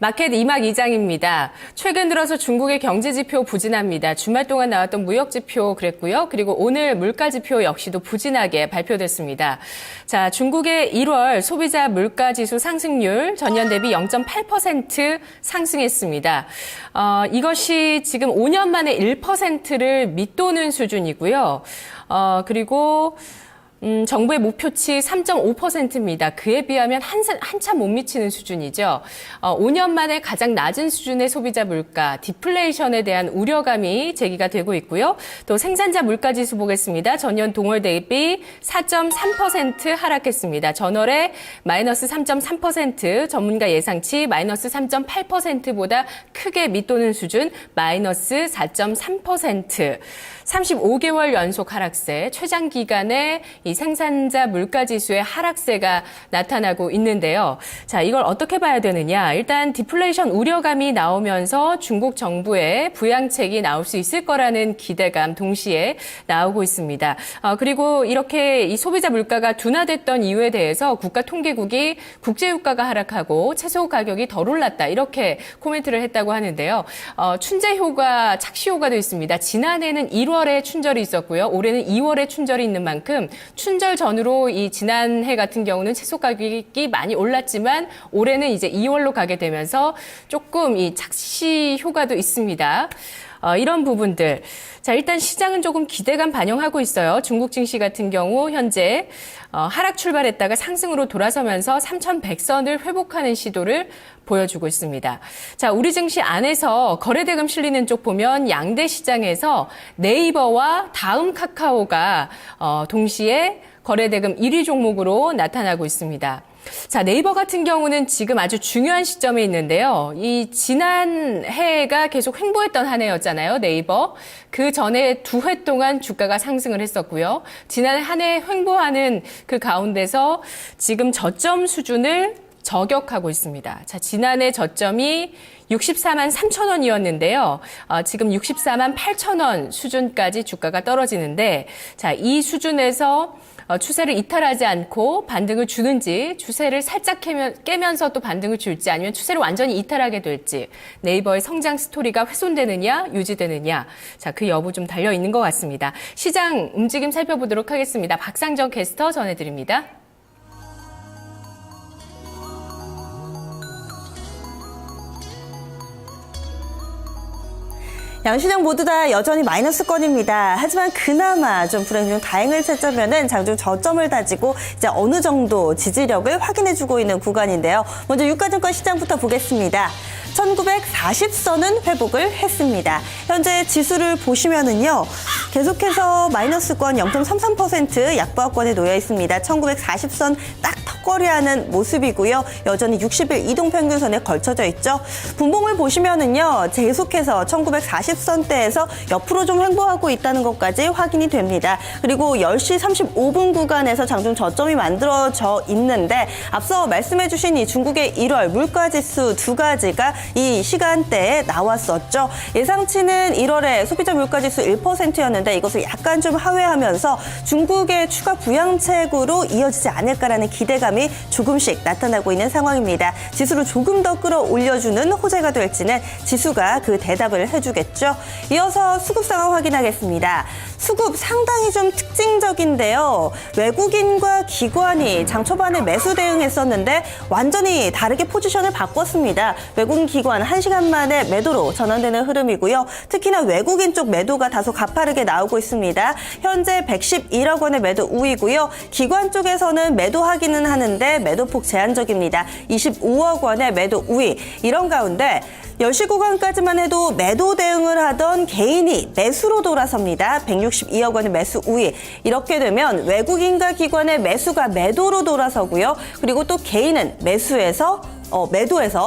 마켓 이막 이장입니다. 최근 들어서 중국의 경제지표 부진합니다. 주말 동안 나왔던 무역지표 그랬고요. 그리고 오늘 물가지표 역시도 부진하게 발표됐습니다. 자, 중국의 1월 소비자 물가지수 상승률 전년 대비 0.8% 상승했습니다. 이것이 지금 5년 만에 1%를 밑도는 수준이고요. 그리고 정부의 목표치 3.5%입니다. 그에 비하면 한참 못 미치는 수준이죠. 5년 만에 가장 낮은 수준의 소비자 물가, 디플레이션에 대한 우려감이 제기가 되고 있고요. 또 생산자 물가지수 보겠습니다. 전년 동월 대비 4.3% 하락했습니다. 전월에 마이너스 3.3%, 전문가 예상치 마이너스 3.8%보다 크게 밑도는 수준 마이너스 4.3%. 35개월 연속 하락세, 최장 기간에 이 생산자 물가지수의 하락세가 나타나고 있는데요. 자, 이걸 어떻게 봐야 되느냐? 일단 디플레이션 우려감이 나오면서 중국 정부의 부양책이 나올 수 있을 거라는 기대감 동시에 나오고 있습니다. 그리고 이렇게 이 소비자 물가가 둔화됐던 이유에 대해서 국가통계국이 국제유가가 하락하고 채소 가격이 덜 올랐다 이렇게 코멘트를 했다고 하는데요. 춘제 효과, 착시 효과도 있습니다. 지난해는 1월에 춘절이 있었고요. 올해는 2월에 춘절이 있는 만큼 춘절 전후로 이 지난해 같은 경우는 채소 가격이 많이 올랐지만 올해는 이제 2월로 가게 되면서 조금 이 착시 효과도 있습니다. 이런 부분들. 자, 일단 시장은 조금 기대감 반영하고 있어요. 중국 증시 같은 경우 현재 하락 출발했다가 상승으로 돌아서면서 3,100선을 회복하는 시도를 보여주고 있습니다. 자, 우리 증시 안에서 거래대금 실리는 쪽 보면 양대 시장에서 네이버와 다음 카카오가 동시에 거래대금 1위 종목으로 나타나고 있습니다. 자, 네이버 같은 경우는 지금 아주 중요한 시점에 있는데요. 이 지난 해가 계속 횡보했던 한 해였잖아요, 네이버. 그 전에 2회 동안 주가가 상승을 했었고요. 지난 한 해 횡보하는 그 가운데서 지금 저점 수준을 저격하고 있습니다. 자, 지난해 저점이 64만 3천 원이었는데요. 지금 64만 8천 원 수준까지 주가가 떨어지는데, 자, 이 수준에서 추세를 이탈하지 않고 반등을 주는지, 추세를 살짝 깨면서 또 반등을 줄지, 아니면 추세를 완전히 이탈하게 될지, 네이버의 성장 스토리가 훼손되느냐, 유지되느냐, 자, 그 여부 좀 달려 있는 것 같습니다. 시장 움직임 살펴보도록 하겠습니다. 박상정 캐스터 전해드립니다. 양시장 모두 다 여전히 마이너스권입니다. 하지만 그나마 좀 불행 중 다행을 찾자면은 장중 저점을 다지고 이제 어느 정도 지지력을 확인해주고 있는 구간인데요. 먼저 유가증권 시장부터 보겠습니다. 1940선은 회복을 했습니다. 현재 지수를 보시면은요, 계속해서 마이너스권 0.33% 약보합권에 놓여 있습니다. 1940선 딱 턱걸이하는 모습이고요. 여전히 60일 이동평균선에 걸쳐져 있죠. 분봉을 보시면은요, 계속해서 1940선대에서 옆으로 좀 횡보하고 있다는 것까지 확인이 됩니다. 그리고 10시 35분 구간에서 장중 저점이 만들어져 있는데, 앞서 말씀해주신 이 중국의 1월 물가지수 두 가지가 이 시간대에 나왔었죠. 예상치는 1월에 소비자 물가지수 1%였는데 이것을 약간 좀 하회하면서 중국의 추가 부양책으로 이어지지 않을까라는 기대감이 조금씩 나타나고 있는 상황입니다. 지수를 조금 더 끌어올려주는 호재가 될지는 지수가 그 대답을 해주겠죠. 이어서 수급 상황 확인하겠습니다. 수급 상당히 좀 특징적인데요. 외국인과 기관이 장 초반에 매수 대응했었는데 완전히 다르게 포지션을 바꿨습니다. 외국인 기관 1시간 만에 매도로 전환되는 흐름이고요. 특히나 외국인 쪽 매도가 다소 가파르게 나오고 있습니다. 현재 111억 원의 매도 우위고요. 기관 쪽에서는 매도하기는 하는데 매도폭 제한적입니다. 25억 원의 매도 우위. 이런 가운데 10시 구간까지만 해도 매도 대응을 하던 개인이 매수로 돌아섭니다. 162억 원의 매수 우위. 이렇게 되면 외국인과 기관의 매수가 매도로 돌아서고요. 그리고 또 개인은 매도에서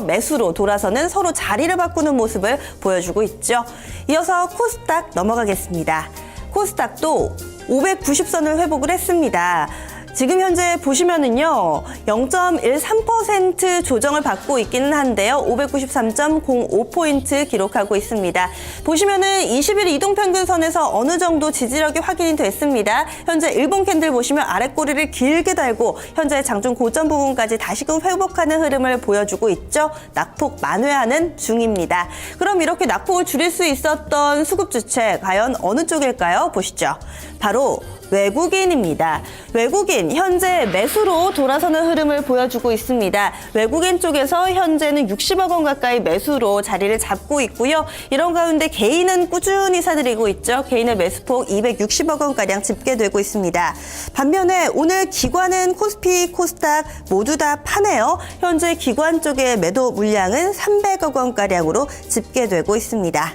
매수로 돌아서는 서로 자리를 바꾸는 모습을 보여주고 있죠. 이어서 코스닥 넘어가겠습니다. 코스닥도 590선을 회복을 했습니다. 지금 현재 보시면은요, 0.13% 조정을 받고 있기는 한데요. 593.05포인트 기록하고 있습니다. 보시면은 20일 이동평균선에서 어느 정도 지지력이 확인이 됐습니다. 현재 일본 캔들 보시면 아랫꼬리를 길게 달고 현재 장중 고점 부분까지 다시금 회복하는 흐름을 보여주고 있죠. 낙폭 만회하는 중입니다. 그럼 이렇게 낙폭을 줄일 수 있었던 수급 주체 과연 어느 쪽일까요? 보시죠. 바로 외국인입니다. 외국인 현재 매수로 돌아서는 흐름을 보여주고 있습니다. 외국인 쪽에서 현재는 60억 원 가까이 매수로 자리를 잡고 있고요. 이런 가운데 개인은 꾸준히 사들이고 있죠. 개인의 매수폭 260억 원가량 집계되고 있습니다. 반면에 오늘 기관은 코스피, 코스닥 모두 다 파네요. 현재 기관 쪽의 매도 물량은 300억 원가량으로 집계되고 있습니다.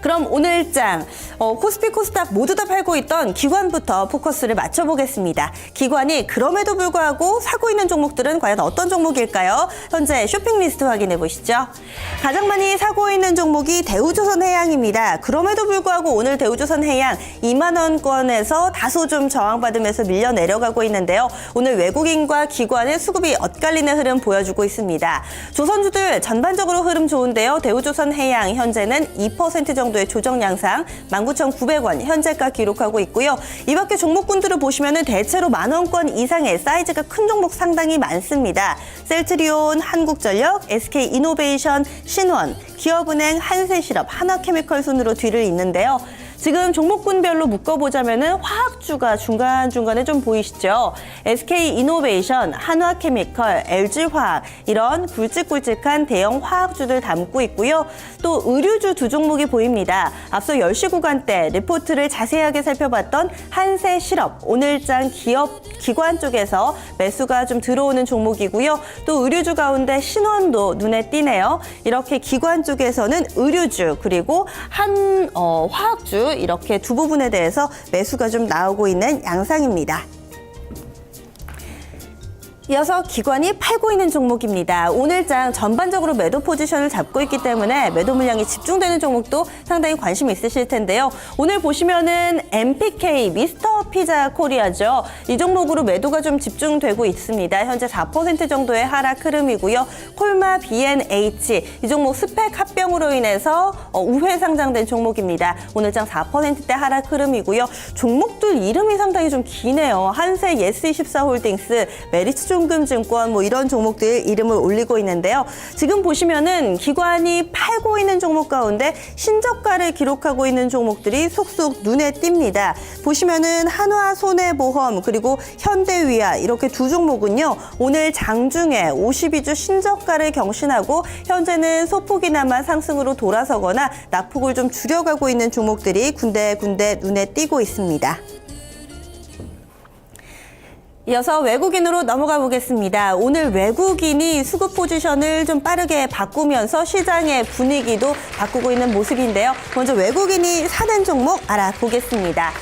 그럼 오늘장 코스피, 코스닥 모두 다 팔고 있던 기관부터 포커스를 맞춰보겠습니다. 기관이 그럼에도 불구하고 사고 있는 종목들은 과연 어떤 종목일까요? 현재 쇼핑 리스트 확인해 보시죠. 가장 많이 사고 있는 종목이 대우조선해양입니다. 그럼에도 불구하고 오늘 대우조선해양 2만 원권에서 다소 좀 저항받으면서 밀려 내려가고 있는데요. 오늘 외국인과 기관의 수급이 엇갈리는 흐름 보여주고 있습니다. 조선주들 전반적으로 흐름 좋은데요. 대우조선해양 현재는 2% 정도의 조정 양상 19,900원 현재가 기록하고 있고요. 이 밖에 종목군들을 보시면은 대체로 만원권 이상의 사이즈가 큰 종목 상당히 많습니다. 셀트리온, 한국전력, SK이노베이션, 신원, 기업은행, 한세실업, 한화케미컬 순으로 뒤를 잇는데요. 지금 종목군별로 묶어보자면은 화학주가 중간중간에 좀 보이시죠? SK이노베이션, 한화케미컬, LG화학 이런 굵직굵직한 대형 화학주들 담고 있고요. 또 의류주 두 종목이 보입니다. 앞서 10시 구간대 리포트를 자세하게 살펴봤던 한세실업, 오늘장 기관 쪽에서 매수가 좀 들어오는 종목이고요. 또 의류주 가운데 신원도 눈에 띄네요. 이렇게 기관 쪽에서는 의류주 그리고 화학주 이렇게 두 부분에 대해서 매수가 좀 나오고 있는 양상입니다. 이어서 기관이 팔고 있는 종목입니다. 오늘장 전반적으로 매도 포지션을 잡고 있기 때문에 매도 물량이 집중되는 종목도 상당히 관심이 있으실 텐데요. 오늘 보시면은 MPK, 미스터 피자 코리아죠. 이 종목으로 매도가 좀 집중되고 있습니다. 현재 4% 정도의 하락 흐름이고요. 콜마 B&H, 이 종목 스펙 합병으로 인해서 우회 상장된 종목입니다. 오늘장 4%대 하락 흐름이고요. 종목들 이름이 상당히 좀 기네요. 한세, 예스24홀딩스, 메리츠 종금증권 이런 종목들 이름을 올리고 있는데요. 지금 보시면은 기관이 팔고 있는 종목 가운데 신저가를 기록하고 있는 종목들이 속속 눈에 띕니다. 보시면은 한화손해보험 그리고 현대위아 이렇게 두 종목은요. 오늘 장중에 52주 신저가를 경신하고 현재는 소폭이나마 상승으로 돌아서거나 낙폭을 좀 줄여가고 있는 종목들이 군데군데 눈에 띄고 있습니다. 이어서 외국인으로 넘어가 보겠습니다. 오늘 외국인이 수급 포지션을 좀 빠르게 바꾸면서 시장의 분위기도 바꾸고 있는 모습인데요. 먼저 외국인이 사는 종목 알아보겠습니다.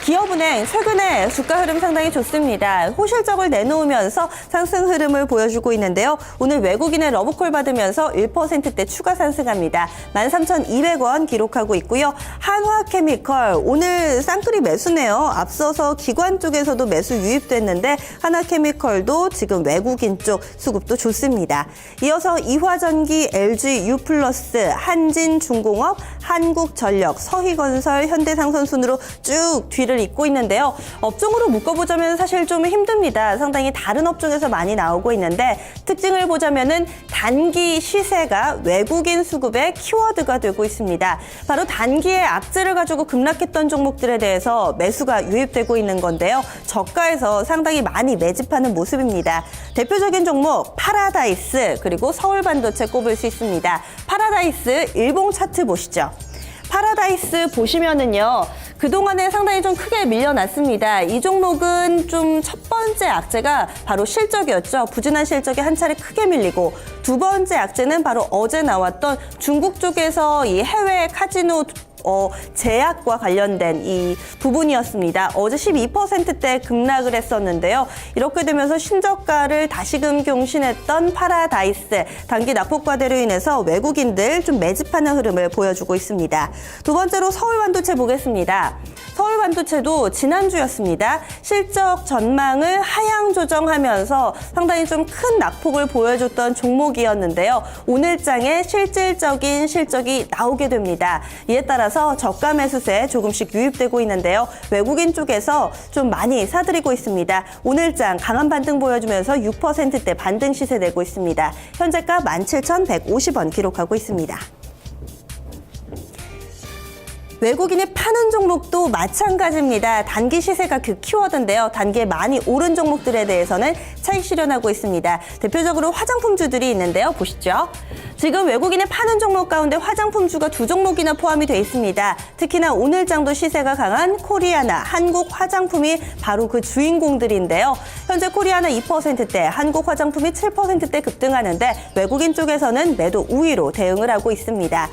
기업은행 최근에 주가 흐름 상당히 좋습니다. 호실적을 내놓으면서 상승 흐름을 보여주고 있는데요. 오늘 외국인의 러브콜 받으면서 1%대 추가 상승합니다. 13,200원 기록하고 있고요. 한화케미컬 오늘 쌍끌이 매수네요. 앞서서 기관 쪽에서도 매수 유입됐는데 한화케미컬도 지금 외국인 쪽 수급도 좋습니다. 이어서 이화전기, LG U+, 한진중공업, 한국전력, 서희건설, 현대상선 순으로 쭉 뒤를 잇고 있는데요. 업종으로 묶어보자면 사실 좀 힘듭니다. 상당히 다른 업종에서 많이 나오고 있는데 특징을 보자면은 단기 시세가 외국인 수급의 키워드가 되고 있습니다. 바로 단기에 악재를 가지고 급락했던 종목들에 대해서 매수가 유입되고 있는 건데요. 저가에서 상당히 많이 매집하는 모습입니다. 대표적인 종목 파라다이스 그리고 서울반도체 꼽을 수 있습니다. 파라다이스 일봉 차트 보시죠. 파라다이스 보시면은요. 그동안에 상당히 좀 크게 밀려났습니다. 이 종목은 좀 첫 번째 악재가 바로 실적이었죠. 부진한 실적이 한 차례 크게 밀리고 두 번째 악재는 바로 어제 나왔던 중국 쪽에서 이 해외 카지노 제약과 관련된 이 부분이었습니다. 어제 12%대 급락을 했었는데요. 이렇게 되면서 신저가를 다시금 경신했던 파라다이스, 단기 낙폭 과대로 인해서 외국인들 좀 매집하는 흐름을 보여주고 있습니다. 두 번째로 서울반도체 보겠습니다. 서울반도체도 지난주였습니다. 실적 전망을 하향 조정하면서 상당히 좀 큰 낙폭을 보여줬던 종목이었는데요. 오늘장에 실질적인 실적이 나오게 됩니다. 이에 따라서 저가 매수세 조금씩 유입되고 있는데요. 외국인 쪽에서 좀 많이 사들이고 있습니다. 오늘장 강한 반등 보여주면서 6%대 반등 시세 내고 있습니다. 현재가 17,150원 기록하고 있습니다. 외국인이 파는 종목도 마찬가지입니다. 단기 시세가 그 키워드인데요. 단기에 많이 오른 종목들에 대해서는 차익 실현하고 있습니다. 대표적으로 화장품주들이 있는데요. 보시죠. 지금 외국인이 파는 종목 가운데 화장품주가 두 종목이나 포함이 되어 있습니다. 특히나 오늘장도 시세가 강한 코리아나, 한국 화장품이 바로 그 주인공들인데요. 현재 코리아나 2%대, 한국 화장품이 7%대 급등하는데 외국인 쪽에서는 매도 우위로 대응을 하고 있습니다.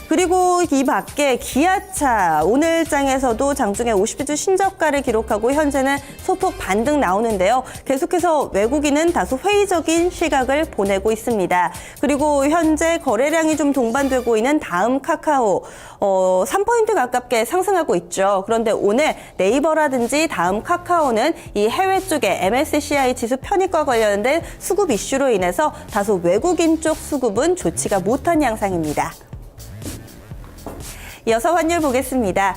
그리고 이 밖에 기아차 오늘장에서도 장중에 50주 신저가를 기록하고 현재는 소폭 반등 나오는데요. 계속해서 외국인은 다소 회의적인 시각을 보내고 있습니다. 그리고 현재 거래량이 좀 동반되고 있는 다음 카카오 3포인트 가깝게 상승하고 있죠. 그런데 오늘 네이버라든지 다음 카카오는 이 해외 쪽에 MSCI 지수 편입과 관련된 수급 이슈로 인해서 다소 외국인 쪽 수급은 좋지가 못한 양상입니다. 이어서 환율 보겠습니다.